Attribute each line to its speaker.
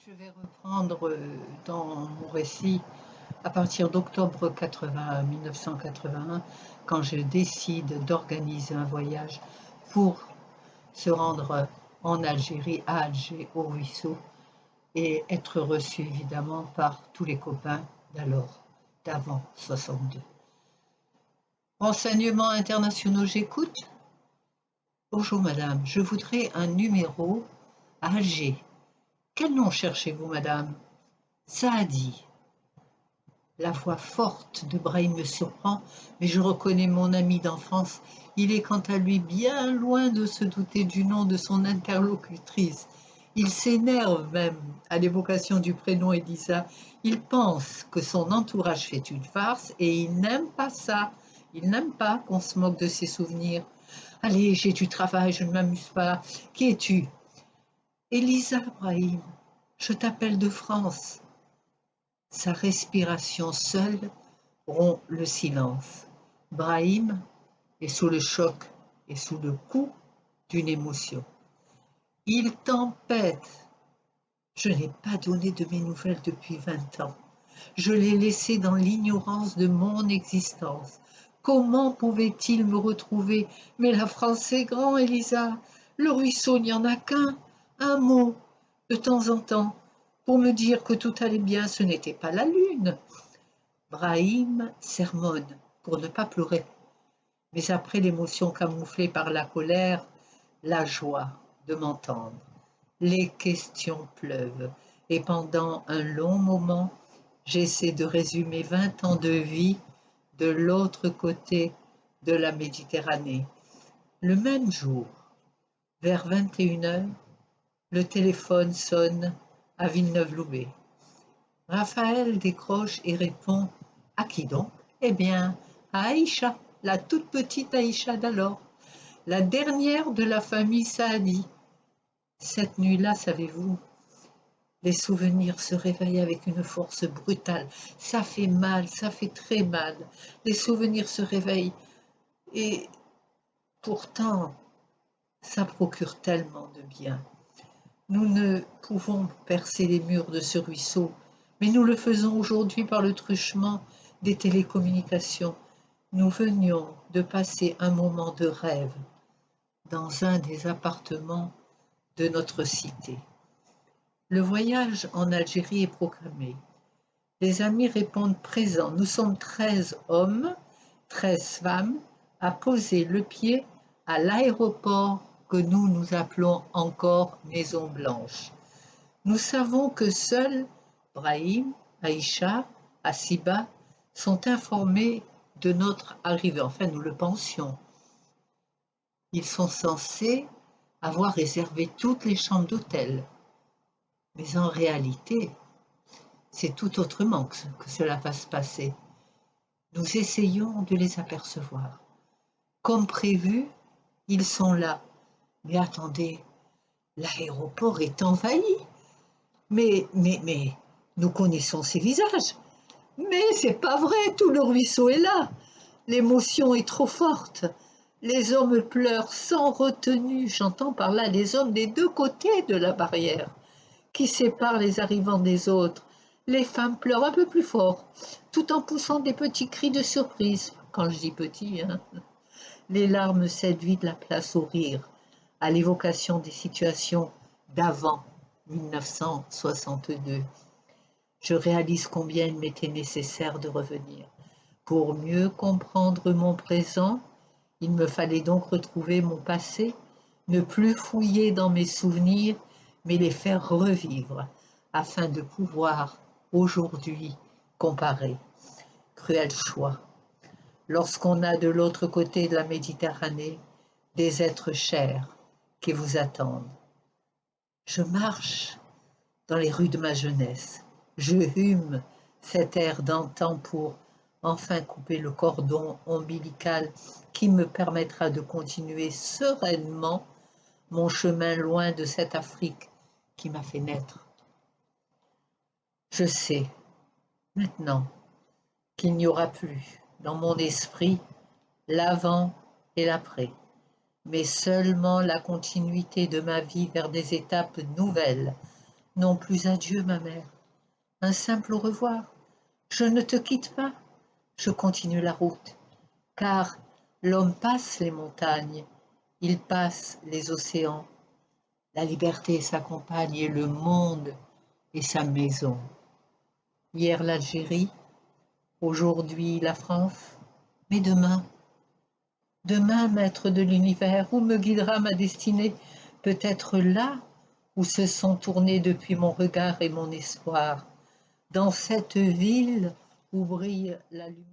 Speaker 1: Je vais reprendre dans mon récit à partir d'octobre 1981, quand je décide d'organiser un voyage pour se rendre en Algérie, à Alger, au ruisseau, et être reçu évidemment par tous les copains d'alors, d'avant 62. Renseignements internationaux, j'écoute. Bonjour madame, je voudrais un numéro à Alger. Quel nom cherchez-vous madame? Saadi. La voix forte de Brahim me surprend, mais je reconnais mon ami d'enfance. Il est quant à lui bien loin de se douter du nom de son interlocutrice. Il s'énerve même à l'évocation du prénom Elisa. Il pense que son entourage fait une farce et il n'aime pas ça. Il n'aime pas qu'on se moque de ses souvenirs. Allez, j'ai du travail, je ne m'amuse pas. Qui es-tu? Elisa, Brahim. Je t'appelle de France. Sa respiration seule rompt le silence. Brahim est sous le choc et sous le coup d'une émotion. Il tempête. Je n'ai pas donné de mes nouvelles depuis 20 ans. Je l'ai laissé dans l'ignorance de mon existence. Comment pouvait-il me retrouver? Mais la France est grand, Elisa. Le ruisseau n'y en a qu'un. Un mot, de temps en temps, pour me dire que tout allait bien. Ce n'était pas la lune. Brahim sermonne pour ne pas pleurer. Mais après l'émotion camouflée par la colère, la joie de m'entendre. Les questions pleuvent. Et pendant un long moment, j'essaie de résumer 20 ans de vie de l'autre côté de la Méditerranée. Le même jour, vers 21h, le téléphone sonne à Villeneuve-Loubet. Raphaël décroche et répond: à qui donc? Eh bien, à Aïcha, la toute petite Aïcha d'alors, la dernière de la famille Saadi. Cette nuit-là, savez-vous, les souvenirs se réveillent avec une force brutale. Ça fait mal, ça fait très mal. Les souvenirs se réveillent et pourtant, ça procure tellement de bien. Nous ne pouvons percer les murs de ce ruisseau, mais nous le faisons aujourd'hui par le truchement des télécommunications. Nous venions de passer un moment de rêve dans un des appartements de notre cité. Le voyage en Algérie est programmé. Les amis répondent présents. Nous sommes 13 hommes, 13 femmes à poser le pied à l'aéroport que nous appelons encore Maison Blanche. Nous savons que seuls Brahim, Aïcha, Hassiba sont informés de notre arrivée. Enfin, nous le pensions. Ils sont censés avoir réservé toutes les chambres d'hôtel. Mais en réalité, c'est tout autrement que cela va se passer. Nous essayons de les apercevoir. Comme prévu, ils sont là. Mais attendez, l'aéroport est envahi. Mais, nous connaissons ces visages. Mais c'est pas vrai, tout le ruisseau est là. L'émotion est trop forte. Les hommes pleurent sans retenue. J'entends par là les hommes des deux côtés de la barrière qui sépare les arrivants des autres. Les femmes pleurent un peu plus fort, tout en poussant des petits cris de surprise. Quand je dis petits, hein. Les larmes cèdent vite la place au rire, à l'évocation des situations d'avant 1962. Je réalise combien il m'était nécessaire de revenir. Pour mieux comprendre mon présent, il me fallait donc retrouver mon passé, ne plus fouiller dans mes souvenirs, mais les faire revivre, afin de pouvoir, aujourd'hui, comparer. Cruel choix. Lorsqu'on a de l'autre côté de la Méditerranée des êtres chers qui vous attendent. Je marche dans les rues de ma jeunesse. Je hume cet air d'antan pour enfin couper le cordon ombilical qui me permettra de continuer sereinement mon chemin loin de cette Afrique qui m'a fait naître. Je sais, maintenant, qu'il n'y aura plus, dans mon esprit, l'avant et l'après, mais seulement la continuité de ma vie vers des étapes nouvelles, Non plus adieu, ma mère. Un simple au revoir. Je ne te quitte pas. Je continue la route, car l'homme passe les montagnes, il passe les océans. La liberté s'accompagne et le monde est sa maison. Hier l'Algérie, aujourd'hui la France, mais demain, maître de l'univers, où me guidera ma destinée? Peut-être là où se sont tournés depuis mon regard et mon espoir, dans cette ville où brille la lumière.